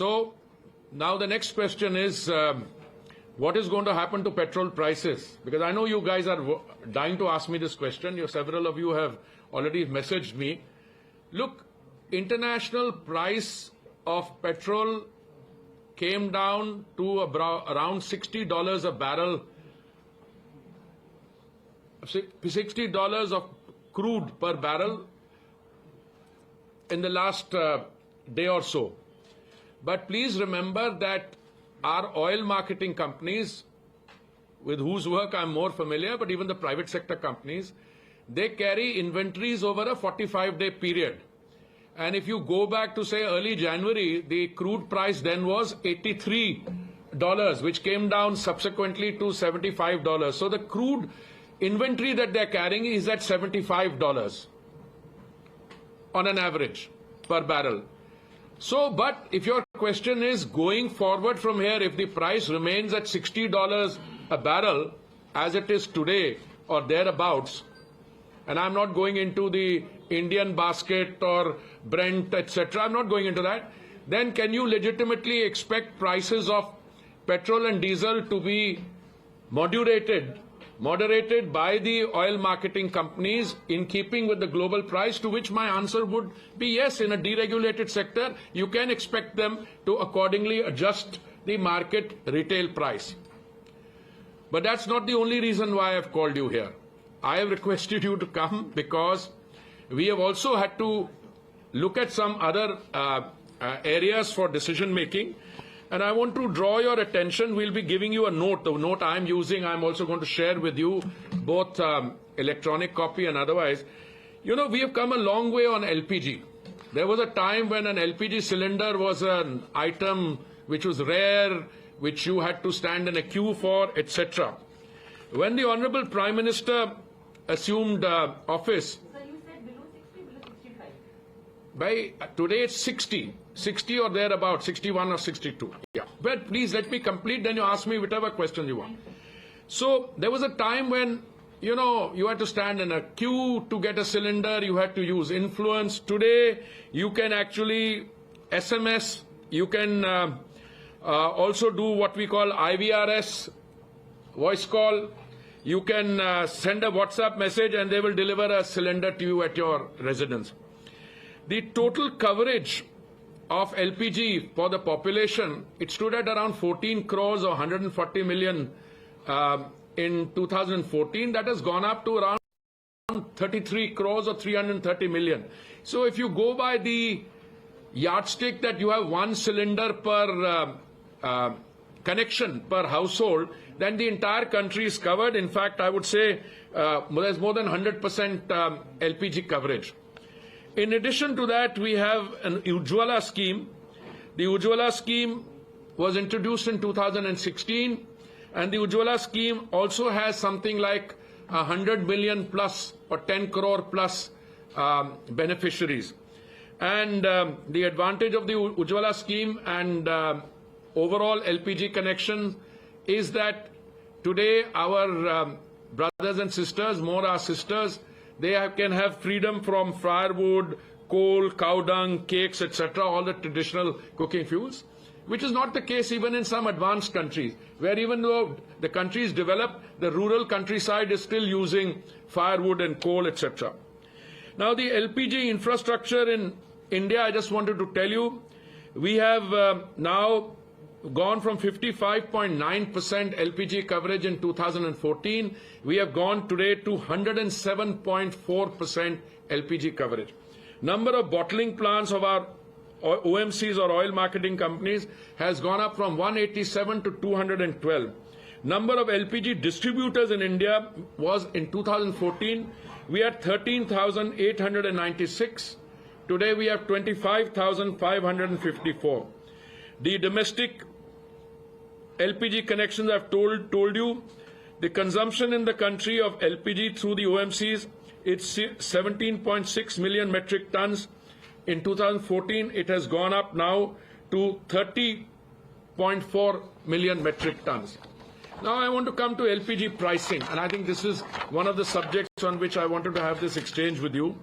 So now the next question is, what is going to happen to petrol prices? Because I know you guys are dying to ask me this question. Several of you have already messaged me. Look, international price of petrol came down to around $60 a barrel, $60 of crude per barrel in the last day or so. But please remember that our oil marketing companies, with whose work I'm more familiar, but even the private sector companies, they carry inventories over a 45-day period. And if you go back to, say, early January, the crude price then was $83, which came down subsequently to $75. So the crude inventory that they're carrying is at $75 on an average per barrel. So, but if your question is going forward from here, if the price remains at $60 a barrel, as it is today or thereabouts, and I'm not going into the Indian basket or Brent, etc., I'm not going into that, then can you legitimately expect prices of petrol and diesel to be moderated by the oil marketing companies in keeping with the global price? To which my answer would be yes. In a deregulated sector, you can expect them to accordingly adjust the market retail price. But that's not the only reason why I've called you here. I have requested you to come because we have also had to look at some other areas for decision making. And I want to draw your attention. We'll be giving you a note. The note I'm using, I'm also going to share with you, both electronic copy and otherwise. You know, we have come a long way on LPG. There was a time when an LPG cylinder was an item which was rare, which you had to stand in a queue for, etc. When the Honorable Prime Minister assumed office, Sir, you said below 60, below 65. By today it's 60 or thereabout, 61 or 62. Yeah. But please let me complete, then you ask me whatever questions you want. So there was a time when, you know, you had to stand in a queue to get a cylinder, you had to use influence. Today, you can actually SMS, you can also do what we call IVRS, voice call. You can send a WhatsApp message and they will deliver a cylinder to you at your residence. The total coverage of LPG for the population, it stood at around 14 crores or 140 million in 2014. That has gone up to around 33 crores or 330 million. So if you go by the yardstick that you have one cylinder per connection per household, then the entire country is covered. In fact, I would say there's more than 100% LPG coverage. In addition to that, we have an Ujjwala scheme. The Ujjwala scheme was introduced in 2016, and the Ujjwala scheme also has something like 100 million plus or 10 crore plus beneficiaries. And the advantage of the Ujjwala scheme and overall LPG connection is that today our brothers and sisters, more our sisters, they can have freedom from firewood, coal, cow dung, cakes, etc., all the traditional cooking fuels, which is not the case even in some advanced countries, where even though the country is developed, the rural countryside is still using firewood and coal, etc. Now, the LPG infrastructure in India, I just wanted to tell you, we have now gone from 55.9% LPG coverage in 2014. We have gone today to 107.4% LPG coverage. Number of bottling plants of our OMCs or oil marketing companies has gone up from 187 to 212. Number of LPG distributors in India was in 2014, we had 13,896. Today we have 25,554. The domestic LPG connections I've told you, the consumption in the country of LPG through the OMCs, it's 17.6 million metric tons. In 2014, it has gone up now to 30.4 million metric tons. Now I want to come to LPG pricing, and I think this is one of the subjects on which I wanted to have this exchange with you.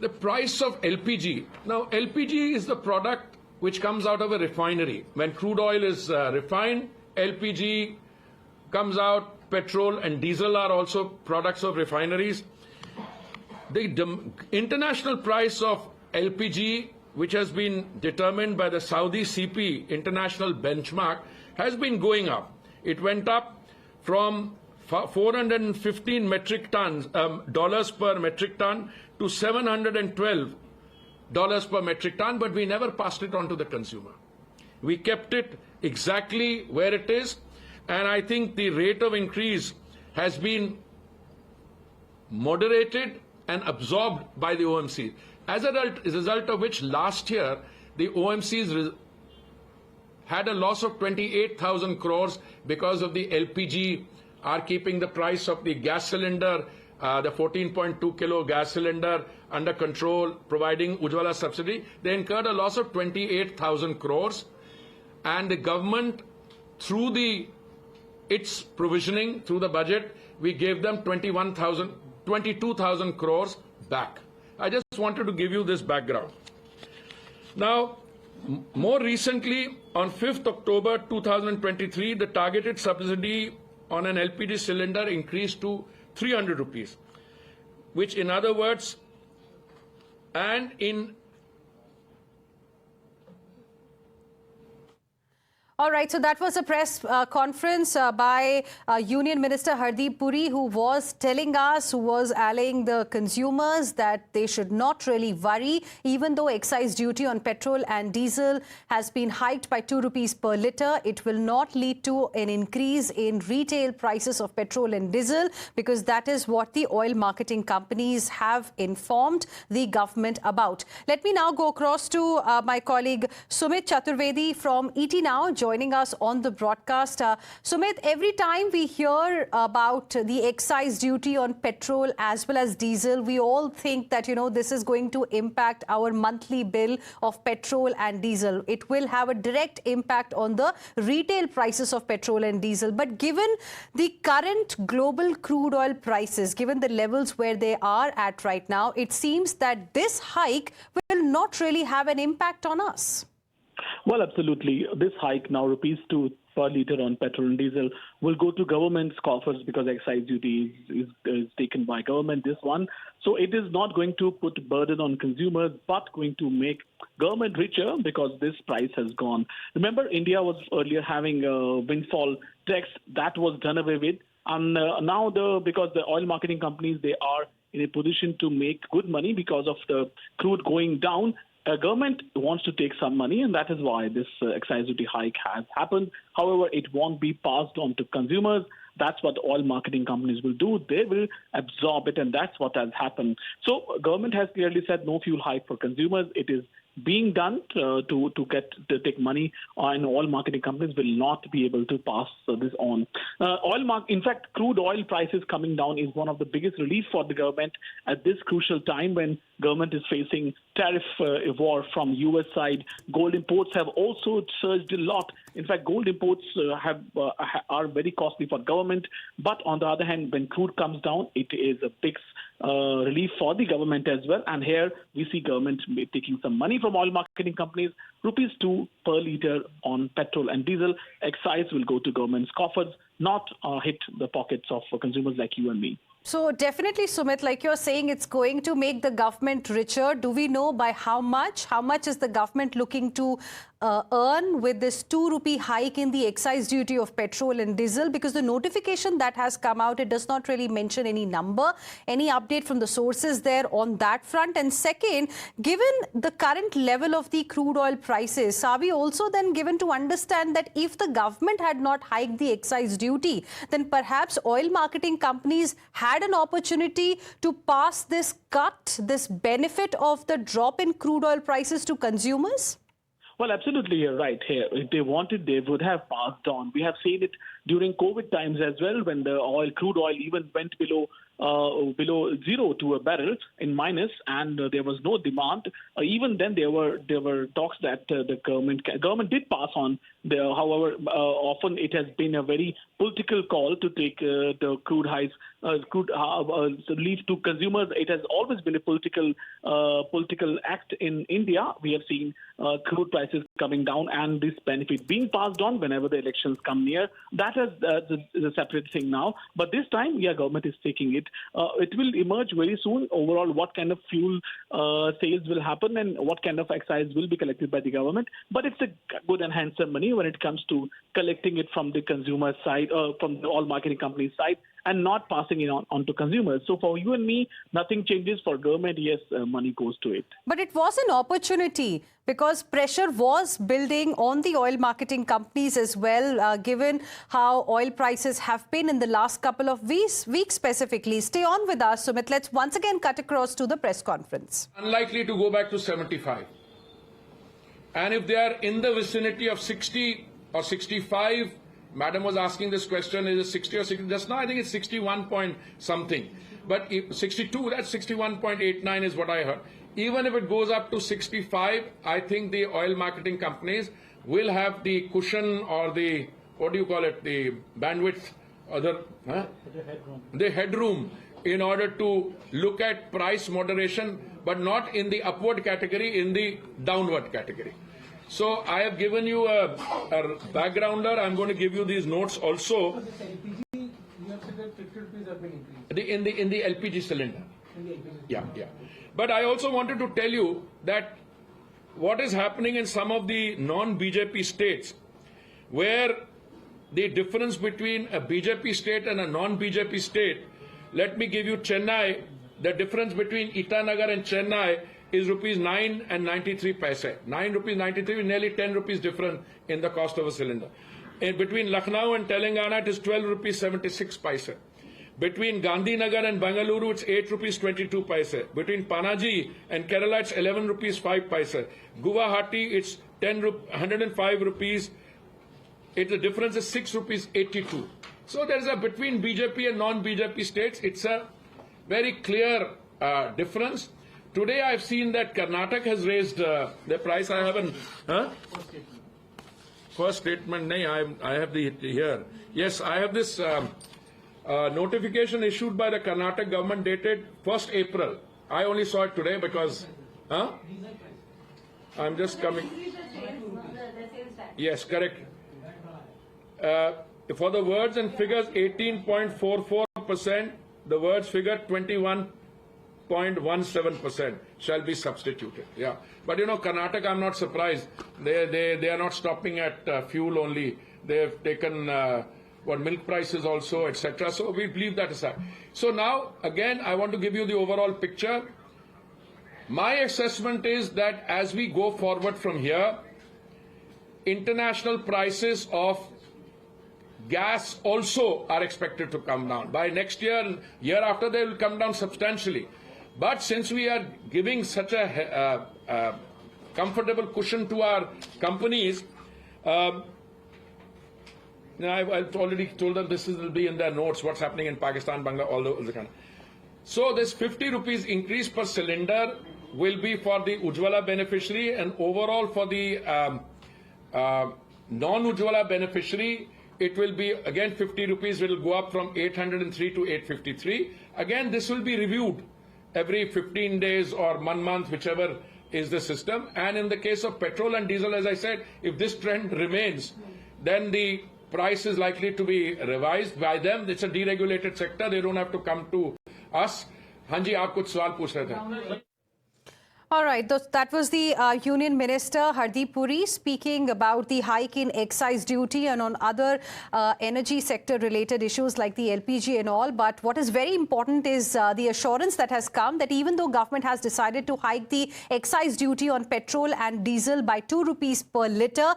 the price of LPG. Now, LPG is the product which comes out of a refinery. When crude oil is refined, LPG comes out. Petrol and diesel are also products of refineries. The international price of LPG, which has been determined by the Saudi CP international benchmark, has been going up. It went up from 415 metric tons, dollars per metric ton to $712 per metric ton, but we never passed it on to the consumer. We kept it exactly where it is, and I think the rate of increase has been moderated and absorbed by the OMC. As a result of which, last year, the OMCs had a loss of 28,000 crores because of the LPG are keeping the price of the gas cylinder, the 14.2 kilo gas cylinder under control, providing Ujjwala subsidy. They incurred a loss of 28,000 crores, and the government, through its provisioning, through the budget, we gave them 22,000 crores back. I just wanted to give you this background. Now, more recently, on 5th October 2023, the targeted subsidy on an LPG cylinder increased to 300 rupees, which in other words, and in All right, so that was a press conference by Union Minister Hardeep Puri, who was telling us, who was allaying the consumers that they should not really worry, even though excise duty on petrol and diesel has been hiked by 2 rupees per litre. It will not lead to an increase in retail prices of petrol and diesel, because that is what the oil marketing companies have informed the government about. Let me now go across to my colleague Sumit Chaturvedi from ET Now, joining us on the broadcast. Sumit, every time we hear about the excise duty on petrol as well as diesel, we all think that, this is going to impact our monthly bill of petrol and diesel. It will have a direct impact on the retail prices of petrol and diesel. But given the current global crude oil prices, given the levels where they are at right now, it seems that this hike will not really have an impact on us. Well, absolutely. This hike now, rupees 2 per litre on petrol and diesel, will go to government's coffers because excise duty is taken by government, this one. So it is not going to put burden on consumers, but going to make government richer because this price has gone. Remember, India was earlier having a windfall tax that was done away with. And now, because the oil marketing companies, they are in a position to make good money because of the crude going down. Government wants to take some money, and that is why this excise duty hike has happened. However, it won't be passed on to consumers. That's what oil marketing companies will do. They will absorb it, and that's what has happened. So government has clearly said no fuel hike for consumers. It is being done to take money, and oil marketing companies will not be able to pass this on. In fact, crude oil prices coming down is one of the biggest relief for the government at this crucial time when government is facing tariff war from U.S. side. Gold imports have also surged a lot. In fact, gold imports are very costly for government. But on the other hand, when crude comes down, it is a big relief for the government as well. And here we see government taking some money from oil marketing companies, rupees 2 per litre on petrol and diesel. Excise will go to government's coffers, not hit the pockets of consumers like you and me. So definitely, Sumit, like you're saying, it's going to make the government richer. Do we know by how much? How much is the government looking to earn with this 2 rupee hike in the excise duty of petrol and diesel? Because the notification that has come out, it does not really mention any number. Any update from the sources there on that front? And second, given the current level of the crude oil prices, are we also then given to understand that if the government had not hiked the excise duty, then perhaps oil marketing companies had an opportunity to pass this cut, this benefit of the drop in crude oil prices to consumers? Well, absolutely, you're right here. If they wanted, they would have passed on. We have seen it during COVID times as well, when the crude oil even went below below zero to a barrel in minus, and there was no demand. Even then, there were talks that the government did pass on. However, often it has been a very political call to take the crude highs, leave to consumers. It has always been a political act in India. We have seen crude prices coming down and this benefit being passed on whenever the elections come near. That is a separate thing now. But this time, government is taking it. It will emerge very soon overall what kind of fuel sales will happen and what kind of excise will be collected by the government. But it's a good and handsome money when it comes to collecting it from the consumer side, from the oil marketing companies side, and not passing it on to consumers. So for you and me, nothing changes. For government, yes, money goes to it. But it was an opportunity because pressure was building on the oil marketing companies as well, given how oil prices have been in the last couple of weeks specifically. Stay on with us, Sumit. Let's once again cut across to the press conference. Unlikely to go back to 75. And if they are in the vicinity of 60 or 65, Madam was asking this question, is it 60 or 60? Just now I think it's 61 point something. But if 62, that's 61.89 is what I heard. Even if it goes up to 65, I think the oil marketing companies will have the cushion or the, what do you call it, the bandwidth, or the headroom in order to look at price moderation, but not in the upward category, in the downward category. So I have given you a backgrounder. I'm going to give you these notes also. You have said that 50 rupees have been increased. In the LPG cylinder. Yeah. But I also wanted to tell you that what is happening in some of the non-BJP states, where the difference between a BJP state and a non-BJP state, let me give you Chennai. The difference between Itanagar and Chennai is rupees 9 and 93 paise. 9 rupees 93, nearly 10 rupees difference in the cost of a cylinder. In between Lucknow and Telangana, it is 12 rupees 76 paise. Between Gandhinagar and Bangalore, it's 8 rupees 22 paise. Between Panaji and Kerala, it's 11 rupees 5 paise. Guwahati, it's 105 rupees. The difference is 6 rupees 82. So there's a between BJP and non-BJP states, it's a very clear difference. Today I've seen that Karnataka has raised the price. I haven't. First statement. I have the here. Yes, I have this notification issued by the Karnataka government dated 1st April. I only saw it today because. I'm just coming. Yes, correct. For the words and figures, 18.44%. The words figure 21.17% shall be substituted. Yeah, but Karnataka, I'm not surprised. They are not stopping at fuel only. They have taken milk prices also, etc. So we leave that aside. So now again, I want to give you the overall picture. My assessment is that as we go forward from here, international prices of gas also are expected to come down. By next year, year after, they will come down substantially. But since we are giving such a comfortable cushion to our companies, I've already told them this will be in their notes, what's happening in Pakistan, Bangladesh, all the kind. So this 50 rupees increase per cylinder will be for the Ujjwala beneficiary, and overall for the non-Ujjwala beneficiary, it will be again 50 rupees will go up from 803 to 853. Again, this will be reviewed every 15 days or 1 month, whichever is the system. And in the case of petrol and diesel, as I said, if this trend remains, then the price is likely to be revised by them. It's a deregulated sector. They don't have to come to us. Hanji, aap kuch sawal pooch rahe the. All right, that was the Union Minister Hardeep Puri speaking about the hike in excise duty and on other energy sector related issues like the LPG and all. But what is very important is the assurance that has come that even though government has decided to hike the excise duty on petrol and diesel by 2 rupees per litre,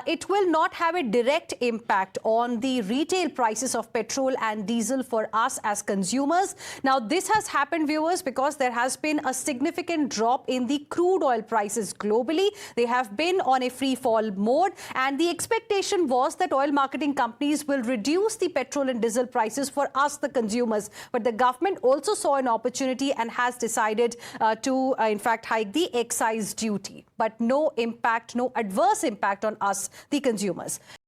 it will not have a direct impact on the retail prices of petrol and diesel for us as consumers. Now, this has happened, viewers, because there has been a significant drop in in the crude oil prices globally. They have been on a free fall mode, and the expectation was that oil marketing companies will reduce the petrol and diesel prices for us, the consumers. But the government also saw an opportunity and has decided to, in fact, hike the excise duty. But no impact, no adverse impact on us, the consumers.